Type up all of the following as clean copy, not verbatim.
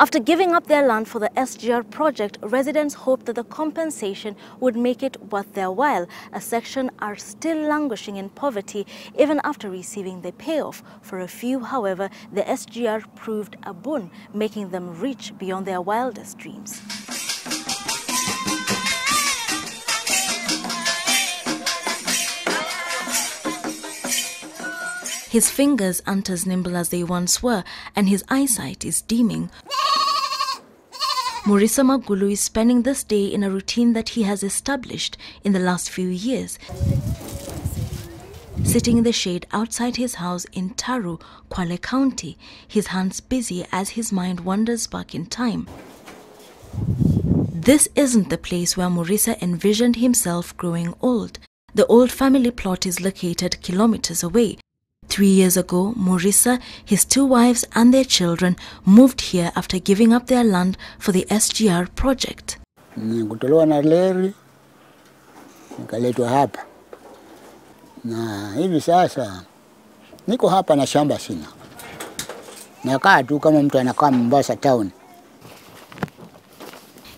After giving up their land for the SGR project, residents hoped that the compensation would make it worth their while. A section are still languishing in poverty even after receiving the payoff. For a few, however, the SGR proved a boon, making them rich beyond their wildest dreams. His fingers aren't as nimble as they once were, and his eyesight is dimming. Murisa Magulu is spending this day in a routine that he has established in the last few years. Sitting in the shade outside his house in Taru, Kwale County, his hands busy as his mind wanders back in time. This isn't the place where Murisa envisioned himself growing old. The old family plot is located kilometers away. 3 years ago, Murisa, his 2 wives and their children moved here after giving up their land for the SGR project. Nikutolewa na leri, nikaletwa hapa. Na hivi sasa niko hapa na shamba sina. Nakaa tu kama mtu anakaa Mombasa town.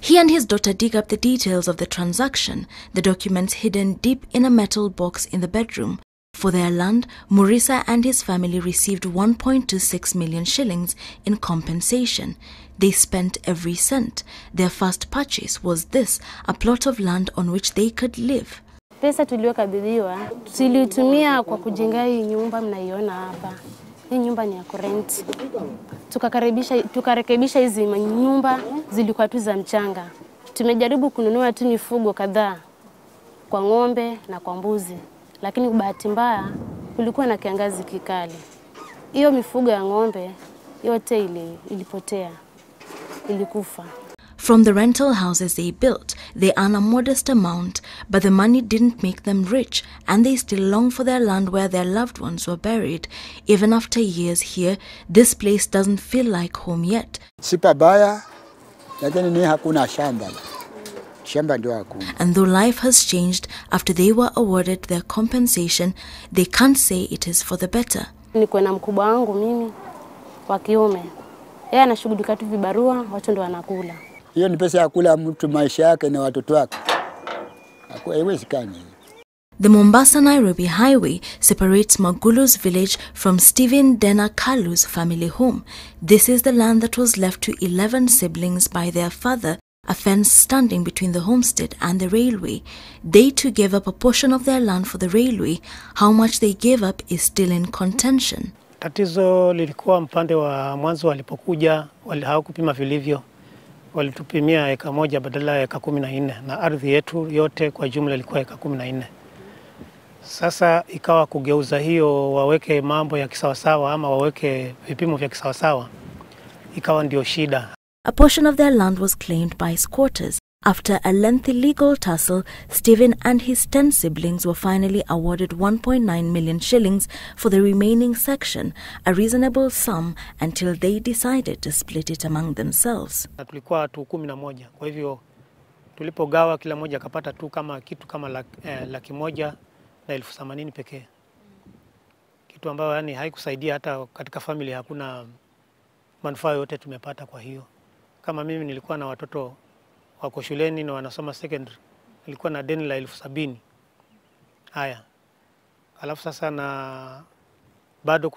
He and his daughter dig up the details of the transaction, the documents hidden deep in a metal box in the bedroom. For their land, Murisa and his family received 1.26 million shillings in compensation. They spent every cent. Their first purchase was this, a plot of land on which they could live. Pesa tuliyokabidhiwa tulitumia kwa kujenga hii nyumba mnaiona hapa. Hii nyumba ni ya kurent. Tukarekebisha hizi nyumba zilikuwa tu za mchanga. Tumejaribu kununua tu mifugo kadhaa kwa ng'ombe na kwa mbuzi. Lakini bahati mbaya kulikuwa na kiangazi kikali. Hiyo mifugo ya ng'ombe yote ilipotea. Ilikufa. From the rental houses they built, they earn a modest amount, but the money didn't make them rich, and they still long for their land where their loved ones were buried. Even after years here, this place doesn't feel like home yet. Sipabaya, lakini ni hakuna shamba. And though life has changed after they were awarded their compensation, they can't say it is for the better. Niko na mkubwa wangu mimi wa kiume. Yeye anashughulika tu vibarua, watu ndio wanakula. Hiyo ni pesa ya kula mtu maisha yake na watoto wake. Haiwezekani. The Mombasa-Nairobi highway separates Magulu's village from Stephen Dena Kalu's family home. This is the land that was left to 11 siblings by their father, a fence standing between the homestead and the railway. They too gave up a portion of their land for the railway. How much they gave up is still in contention. Tatizo lilikuwa mpande wa mwanzo walipokuja, hawakupima vilivyo. Walitupimia eka moja badala ya eka 14 na ardhi yetu yote kwa jumla ilikuwa eka 14. Sasa ikawa kugeuza hiyo waweke mambo ya kisawasawa ama waweke vipimo vya kisawasawa. Ikawa ndio shida. A portion of their land was claimed by squatters. After a lengthy legal tussle, Stephen and his 10 siblings were finally awarded 1.9 million shillings for the remaining section, a reasonable sum until they decided to split it among themselves. Tulikuwa watu 11, kwa hivyo tulipogawa kila mmoja akapata tu kama kitu kama laki moja na 1080 pekee. Kitu ambayo yani haikusaidia hata katika family, hakuna manufaa yote tumepata. Kwa hiyo kama mimi nilikuwa na watoto wako shuleni na wanasoma secondary, nilikuwa na deni la 70,000. Haya. Alafu sasa na bado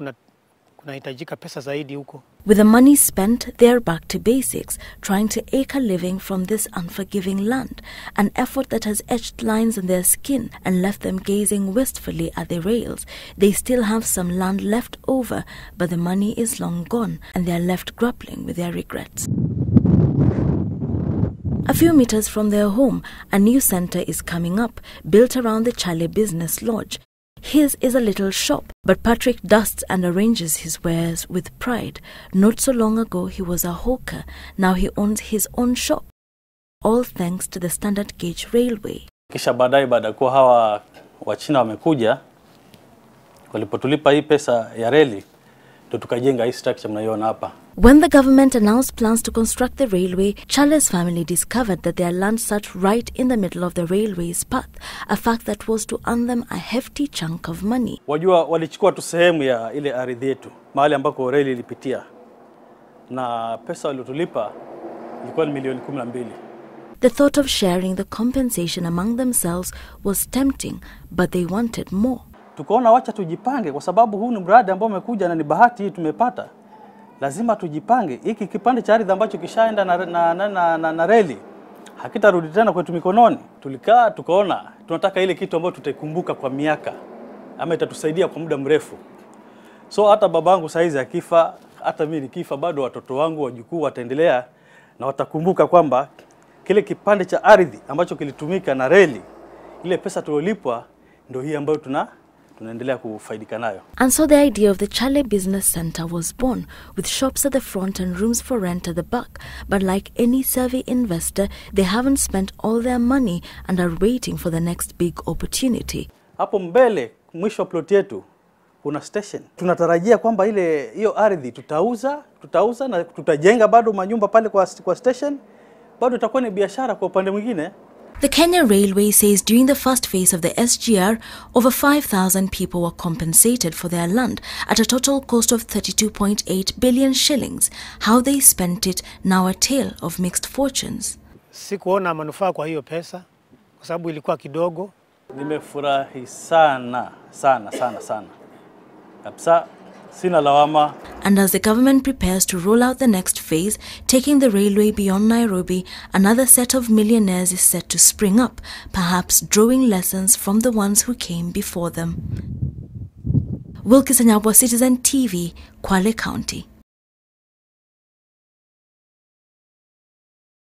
kunahitajika pesa zaidi huko. With the money spent, they are back to basics, trying to eke a living from this unforgiving land, an effort that has etched lines in their skin and left them gazing wistfully at the rails. They still have some land left over, but the money is long gone, and they are left grappling with their regrets. A few meters from their home, a new center is coming up, built around the Chale Business Lodge. His is a little shop, but Patrick dusts and arranges his wares with pride. Not so long ago, he was a hawker. Now he owns his own shop, all thanks to the standard gauge railway. Kisha baada kwa hawa Wachina wamekuja, walipotulipa hii pesa ya reli, ndio tukajenga hii structure mnaiona hapa. When the government announced plans to construct the railway, Chale's family discovered that their land sat right in the middle of the railway's path, a fact that was to earn them a hefty chunk of money. Wajua walichukua tu sehemu ya ile ardhi yetu, mahali ambako reli ilipitia. na pesa waliotulipa ilikuwa ni milioni 12. The thought of sharing the compensation among themselves was tempting, but they wanted more. Tukaona wacha tujipange, kwa sababu huu ni mradi ambao umekuja na ni bahati hii tumepata. Lazima tujipange. Hiki kipande cha ardhi ambacho kishaenda na reli hakitarudi tena kwetu mikononi. Tulikaa tukaona tunataka ile kitu ambacho tutaikumbuka kwa miaka ama itatusaidia kwa muda mrefu. So hata babangu saizi akifa, hata mimi nikifa, bado watoto wangu wajukuu wataendelea na watakumbuka kwamba kile kipande cha ardhi ambacho kilitumika na reli, ile pesa tulolipwa ndio hii ambayo tunaendelea kufaidika nayo. And so the idea of the Chale Business Center was born, with shops at the front and rooms for rent at the back. But like any savvy investor, they haven't spent all their money and are waiting for the next big opportunity. Hapo mbele mwisho wa plot yetu kuna station. Tunatarajia kwamba hiyo ardhi tutauza na tutajenga bado manyumba pale kwa station. Bado itakuwa ni biashara kwa upande mwingine. The Kenya Railway says during the first phase of the SGR, over 5,000 people were compensated for their land at a total cost of 32.8 billion shillings. How they spent it, now a tale of mixed fortunes. Sikuona manufaa kwa hiyo pesa kwa sababu ilikuwa kidogo. Nimefurahi sana. Kabisa, sina lawama. And as the government prepares to roll out the next phase, taking the railway beyond Nairobi, another set of millionaires is set to spring up, perhaps drawing lessons from the ones who came before them. Wilkister Nyabwa, Citizen TV, Kwale County.